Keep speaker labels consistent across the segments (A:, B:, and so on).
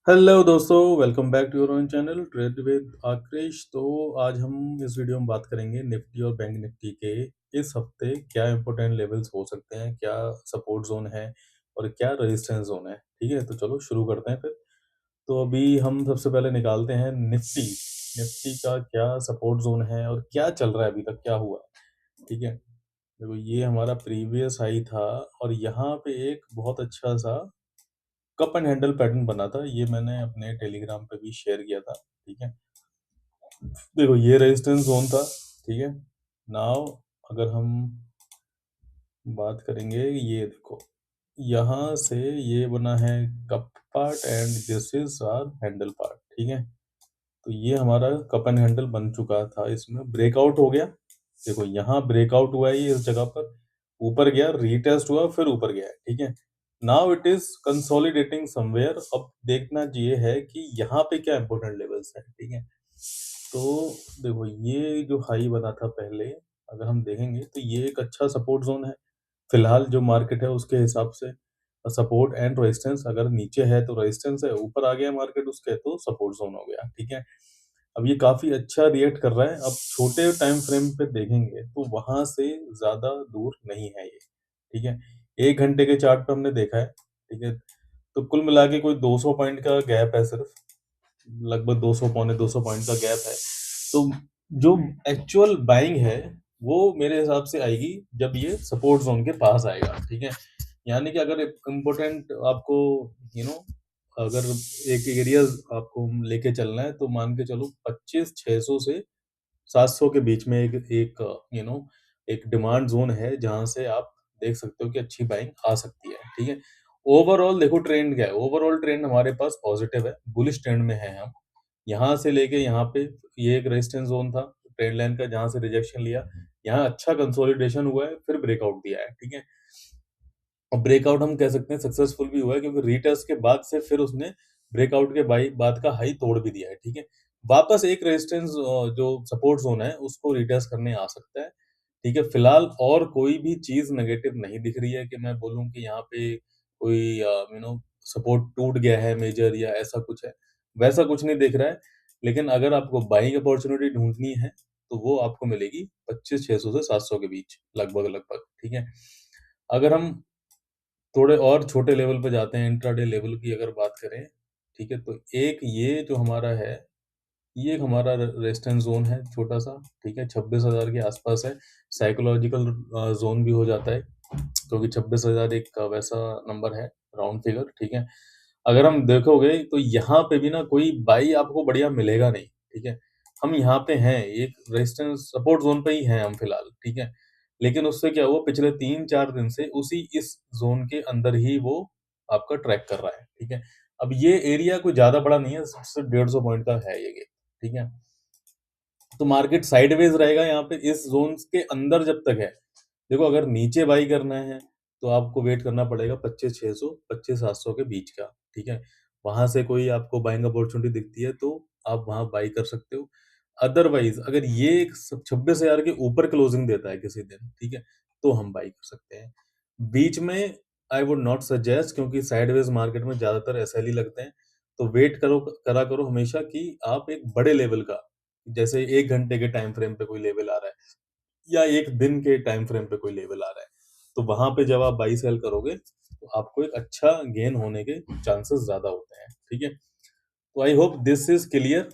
A: Hello दोस्तों, welcome back to your own channel trade with Aakrish. तो आज हम इस वीडियो में बात करेंगे निफ्टी और बैंक निफ्टी के इस हफ्ते क्या इंपॉर्टेंट लेवल्स हो सकते हैं, क्या सपोर्ट जोन है और क्या रेजिस्टेंस जोन है। ठीक है, तो चलो शुरू करते हैं फिर। तो अभी हम सबसे पहले निकालते हैं निफ्टी। निफ्टी का क्या सपोर्ट जोन है और क्या चल रहा है, अभी तक क्या हुआ है। ठीक है, देखो ये हमारा प्रीवियस हाई था और यहाँ पे एक बहुत अच्छा सा कप एंड हैंडल पैटर्न बना था। ये मैंने अपने टेलीग्राम पे भी शेयर किया था। ठीक है, देखो ये रेजिस्टेंस जोन था। ठीक है, नाउ अगर हम बात करेंगे, ये देखो यहाँ से ये बना है cup part and this is our handle part. ठीक है, तो ये हमारा कप एंड हैंडल बन चुका था, इसमें ब्रेकआउट हो गया। देखो यहाँ ब्रेकआउट हुआ है, ये इस जगह पर ऊपर गया, रीटेस्ट हुआ, फिर ऊपर गया है। ठीक है, now it is consolidating somewhere. अब देखना ये है कि यहाँ पे क्या इंपॉर्टेंट लेवल्स है। ठीक है, तो देखो ये जो हाई बना था पहले, अगर हम देखेंगे तो ये एक अच्छा सपोर्ट जोन है फिलहाल जो मार्केट है उसके हिसाब से। सपोर्ट एंड रेजिस्टेंस, अगर नीचे है तो रेजिस्टेंस है, ऊपर आ गया मार्केट उसके तो सपोर्ट जोन हो गया। ठीक है, अब ये काफी अच्छा रिएक्ट कर रहा है। अब छोटे टाइम फ्रेम पे देखेंगे तो वहां से ज्यादा दूर नहीं है ये। ठीक है, 1 घंटे के चार्ट पे हमने देखा है। ठीक है, तो कुल मिला के कोई 200 पॉइंट का गैप है, सिर्फ लगभग 200 पौने 200 पॉइंट का गैप है। तो जो एक्चुअल बाइंग है वो मेरे हिसाब से आएगी जब ये सपोर्ट जोन के पास आएगा। ठीक है, यानी कि अगर इम्पोर्टेंट आपको यू नो अगर एक एरिया आपको लेके चलना है तो मान के चलो 25,600 से 700 के बीच में एक एक यू नो एक डिमांड जोन है जहां से आप देख सकते हो कि अच्छी बाइंग आ सकती है। ठीक है, ओवरऑल देखो ट्रेंड क्या है। ओवरऑल ट्रेंड हमारे पास पॉजिटिव है, बुलिश ट्रेंड में है हम। यहाँ से लेके यहाँ पे ये एक रेजिस्टेंस जोन था ट्रेंड लाइन का, जहां से रिजेक्शन लिया, यहाँ अच्छा कंसोलिडेशन हुआ है, फिर ब्रेकआउट दिया है। ठीक है, और ब्रेकआउट हम कह सकते हैं सक्सेसफुल भी हुआ है क्योंकि रीटेस्ट के बाद से फिर उसने ब्रेकआउट के बाद का हाई तोड़ भी दिया है। ठीक है, वापस एक रेजिस्टेंस जो सपोर्ट जोन है उसको रीटेस्ट करने आ सकता है। ठीक है, फिलहाल और कोई भी चीज नेगेटिव नहीं दिख रही है कि मैं बोलूं कि यहाँ पे कोई सपोर्ट टूट गया है मेजर या ऐसा कुछ है, वैसा कुछ नहीं दिख रहा है। लेकिन अगर आपको बाइंग अपॉर्चुनिटी ढूंढनी है तो वो आपको मिलेगी 25,600 से 700 के बीच लगभग लगभग। ठीक है, अगर हम थोड़े और छोटे लेवल पे जाते हैं, इंट्राडे लेवल की अगर बात करें। ठीक है, तो एक ये जो हमारा है, ये एक हमारा रेजिस्टेंस जोन है छोटा सा। ठीक है, 26,000 के आसपास है। साइकोलॉजिकल जोन भी हो जाता है क्योंकि 26,000 एक वैसा नंबर है, राउंड फिगर। ठीक है, अगर हम देखोगे तो यहाँ पे भी ना कोई बाई आपको बढ़िया मिलेगा नहीं। ठीक है, हम यहाँ पे हैं, एक रेजिस्टेंस सपोर्ट जोन पे ही हैं हम फिलहाल। ठीक है, लेकिन उससे क्या हुआ, पिछले 3-4 दिन से उसी इस जोन के अंदर ही वो आपका ट्रैक कर रहा है। ठीक है, अब ये एरिया कोई ज्यादा बड़ा नहीं है, सिर्फ 150 पॉइंट का है ये। ठीक है, तो मार्केट साइडवेज रहेगा यहाँ पे इस जोन के अंदर जब तक है। देखो अगर नीचे बाई करना है तो आपको वेट करना पड़ेगा 25,600 25,700 के बीच का। ठीक है, वहां से कोई आपको बाइंग अपॉर्चुनिटी दिखती है तो आप वहां बाई कर सकते हो। अदरवाइज अगर ये 26,000 के ऊपर क्लोजिंग देता है किसी दिन, ठीक है, तो हम बाई कर सकते हैं। बीच में आई वुड नॉट सजेस्ट, क्योंकि साइडवेज मार्केट में ज्यादातर एसएल ही लगते हैं। तो वेट करो, करा करो हमेशा कि आप एक बड़े लेवल का, जैसे 1 घंटे के टाइम फ्रेम पे कोई लेवल आ रहा है या एक दिन के टाइम फ्रेम पे कोई लेवल आ रहा है, तो वहां पे जब आप बाई सेल करोगे तो आपको एक अच्छा गेन होने के चांसेस ज्यादा होते हैं। ठीक है, तो I hope this is clear.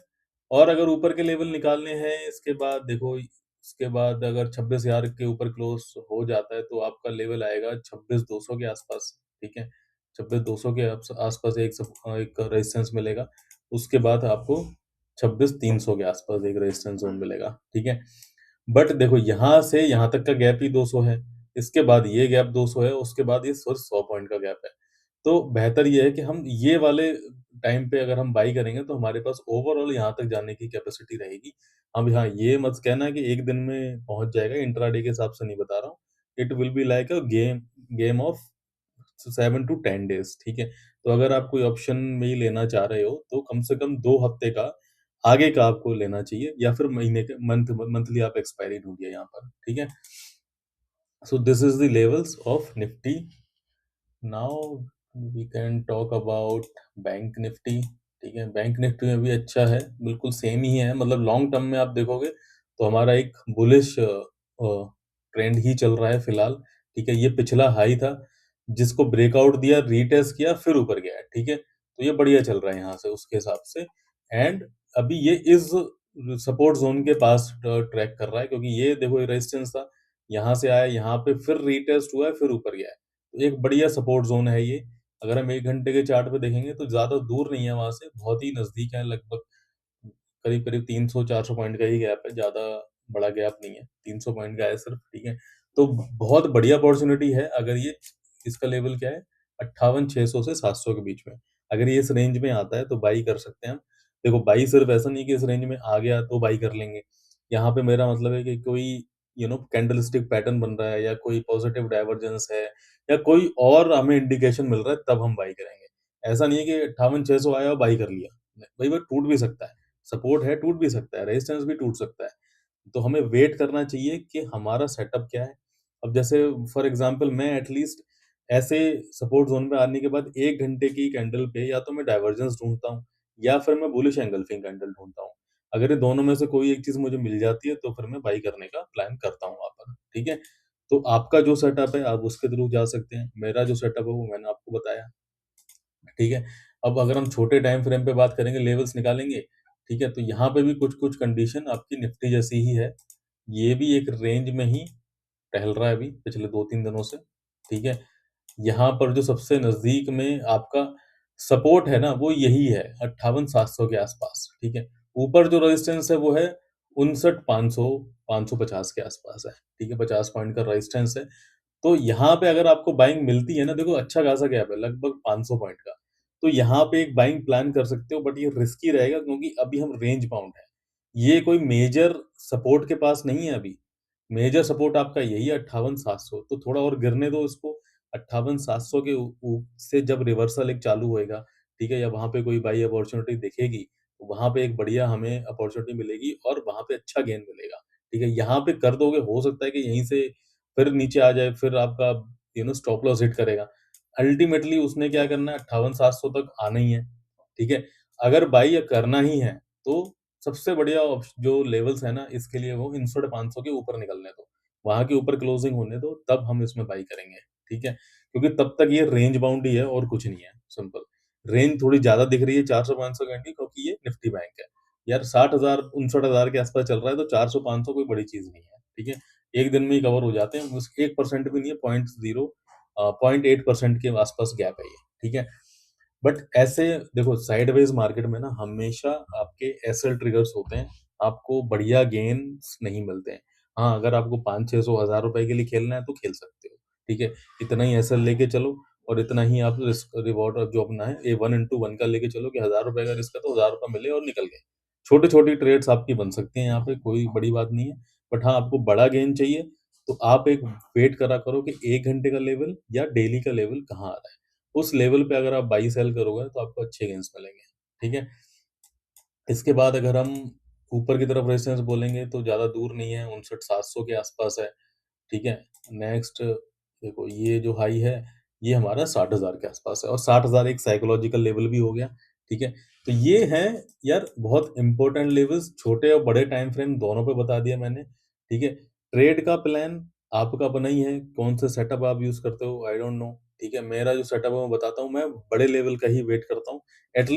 A: और अगर ऊपर के लेवल निकालने हैं इसके बाद, देखो इसके बाद अगर 26,000 के ऊपर क्लोज हो जाता है तो आपका लेवल आएगा 26,200 के आसपास। ठीक है, 26,200 के आसपास एक रेजिस्टेंस मिलेगा। उसके बाद आपको 26,300 के आसपास एक रेजिस्टेंस जोन मिलेगा। ठीक है, बट देखो यहाँ से यहाँ तक का गैप ही 200 है, इसके बाद ये गैप 200 है, उसके बाद ये सिर्फ 100 पॉइंट का गैप है। तो बेहतर ये है कि हम ये वाले टाइम पे अगर हम बाई करेंगे तो हमारे पास ओवरऑल यहाँ तक जाने की कैपेसिटी रहेगी। अब हाँ, ये मत कहना कि एक दिन में पहुंच जाएगा, इंट्राडे के हिसाब से नहीं बता रहा हूँ। It will be like a game game of 7 to 10 days. ठीक है, तो अगर आप कोई ऑप्शन में ही लेना चाह रहे हो तो कम से कम 2 हफ्ते का आगे का आपको लेना चाहिए, या फिर महीने के मंथली आप एक्सपायरी ढूंढिए यहाँ पर। ठीक है, so this is the levels of Nifty. Now we can talk about bank Nifty. ठीक है? बैंक निफ्टी में भी अच्छा है, बिल्कुल सेम ही है, मतलब लॉन्ग टर्म में आप देखोगे तो हमारा एक बुलिश ट्रेंड ही चल रहा है फिलहाल, ठीक है? ये पिछला हाई था, जिसको ब्रेकआउट दिया, रीटेस्ट किया, फिर ऊपर गया है, ठीक है? तो ये बढ़िया चल रहा है यहाँ से उसके हिसाब से। एंड अभी ये इस सपोर्ट ज़ोन के पास ट्रैक कर रहा है, क्योंकि ये देखो ये रेजिस्टेंस था, यहाँ से आया, यहाँ पे फिर रीटेस्ट हुआ है, फिर ऊपर गया है। तो एक बढ़िया सपोर्ट ज़ोन है ये। अगर हम 1 घंटे के चार्ट पे देखेंगे तो ज़्यादा दूर नहीं है वहाँ से, बहुत ही नज़दीक है, लगभग करीब-करीब 300-400 पॉइंट का ही गैप है, ज़्यादा बड़ा गैप नहीं है, 300 पॉइंट का है सिर्फ, ठीक है? तो बहुत बढ़िया अपॉर्च्युनिटी है, अगर ये इसका लेवल क्या है, 58,600 से 700 के बीच में। अगर ये इस रेंज में आता है तो बाई कर सकते हैं हम। देखो, बाई सिर्फ ऐसा नहीं है कि इस रेंज में आ गया तो बाई कर लेंगे। यहाँ पे मेरा मतलब है कि कोई कैंडलस्टिक पैटर्न बन रहा है, या कोई पॉजिटिव डाइवर्जेंस है, या कोई और हमें इंडिकेशन मिल रहा है, तब हम बाई करेंगे। ऐसा नहीं है कि 58,600 आया और बाई कर लिया। कई बार टूट भी सकता है, सपोर्ट है, टूट भी सकता है, रेजिस्टेंस भी टूट सकता है। तो हमें वेट करना चाहिए कि हमारा सेटअप क्या है। अब जैसे फॉर एग्ज़ाम्पल मैं एटलीस्ट ऐसे सपोर्ट ज़ोन में आने के बाद 1 घंटे की कैंडल पे या तो मैं डाइवर्जेंस ढूँढता हूँ, या फिर मैं बुलिश एंगल्फिंग कैंडल ढूँढता हूँ। अगर ये दोनों में से कोई एक चीज़ मुझे मिल जाती है तो फिर मैं बाई करने का प्लान करता हूँ वहाँ पर, ठीक है? तो आपका जो सेटअप है आप उसके थ्रू जा सकते हैं। मेरा जो सेटअप है वो मैंने आपको बताया। ठीक है? अब अगर हम छोटे टाइम फ्रेम पे बात करेंगे, लेवल्स निकालेंगे, ठीक है? तो यहाँ पे भी कुछ-कुछ कंडीशन आपकी निफ्टी जैसी ही है। ये भी एक रेंज में ही टहल रहा है अभी पिछले 2-3 दिनों से, ठीक है? यहाँ पर जो सबसे नज़दीक में आपका सपोर्ट है ना, वो यही है 58,700 के आसपास, ठीक है? ऊपर जो रेजिस्टेंस है वो है 59,500 550 के आसपास है, ठीक है? 50 पॉइंट का रेजिस्टेंस है। तो यहाँ पे अगर आपको बाइंग मिलती है ना, देखो अच्छा खासा गैप है, लगभग 500 पॉइंट का। तो यहाँ पे एक बाइंग प्लान कर सकते हो, बट ये रिस्की रहेगा क्योंकि अभी हम रेंज बाउंड हैं। ये कोई मेजर सपोर्ट के पास नहीं है अभी। मेजर सपोर्ट आपका यही है 58,700, तो थोड़ा और गिरने दो इसको। 58,700 के ऊ ऊ से जब रिवर्सल एक चालू होएगा, ठीक है? या वहाँ पे कोई बाई अपॉर्च्युनिटी दिखेगी, तो वहाँ पे एक बढ़िया हमें अपॉर्च्युनिटी मिलेगी और वहाँ पे अच्छा गेन मिलेगा, ठीक है? यहाँ पे कर दोगे, हो सकता है कि यहीं से फिर नीचे आ जाए, फिर आपका स्टॉप लॉस हिट करेगा। अल्टीमेटली उसने क्या करना है, 58,700 तक आना ही है, ठीक है? अगर बाई करना ही है, तो सबसे बढ़िया जो लेवल्स है ना, इसके लिए वो 59,500 के ऊपर निकलने दो। वहाँ के ऊपर क्लोजिंग होने दो, तब हम इसमें बाई करेंगे, ठीक है? क्योंकि तब तक ये रेंज बाउंड ही है और कुछ नहीं है, सिंपल। रेंज थोड़ी ज़्यादा दिख रही है 400-500 घंटे, क्योंकि ये निफ्टी बैंक है। यार 60,000 59,000 के आस-पास चल रहा है, तो 400-500 कोई बड़ी चीज़ नहीं है, ठीक है? एक दिन में ही कवर हो जाते हैं, बस 1% भी नहीं है, 0.8% के आसपास गैप है ये, ठीक है? बट ऐसे देखो, साइडवेज मार्केट में ना हमेशा आपके एसएल ट्रिगर्स होते हैं, आपको बढ़िया गेन्स नहीं मिलते हैं। हाँ, अगर आपको 500-600 हज़ार रुपए के लिए खेलना है तो खेल सकते हो, ठीक है? इतना ही एसएल लेके चलो और इतना ही आप रिस्क रिवॉर्ड जो अपना है, ये 1 इंटू 1 का लेके चलो कि ₹1000 का रिस्क है तो ₹1000 मिले और निकल गए। छोटी-छोटी ट्रेड्स आपकी बन सकती हैं यहाँ पे, कोई बड़ी बात नहीं है। बट हाँ, आपको बड़ा गेन चाहिए तो आप एक वेट करा करो कि 1 घंटे का लेवल या डेली का लेवल कहाँ आ रहा है। उस लेवल पे अगर आप बाई सेल करोगे तो आपको अच्छे गेन्स मिलेंगे, ठीक है? इसके बाद अगर हम ऊपर की तरफ रेजिस्टेंस बोलेंगे तो ज़्यादा दूर नहीं है, 59,700 के आसपास है, ठीक है? नेक्स्ट देखो, ये जो हाई है, ये हमारा 60,000 के आसपास है और 60,000 एक साइकोलॉजिकल लेवल भी हो गया, ठीक है? तो ये हैं यार बहुत इम्पोर्टेंट लेवल्स, छोटे और बड़े टाइम फ्रेम दोनों पे बता दिया मैंने, ठीक है? ट्रेड का प्लान आपका अपना ही है, कौन सा सेटअप आप यूज़ करते हो आई डोंट नो, ठीक है? मेरा जो सेटअप है मैं बताता हूँ, मैं बड़े लेवल का ही वेट करता हूँ। एटली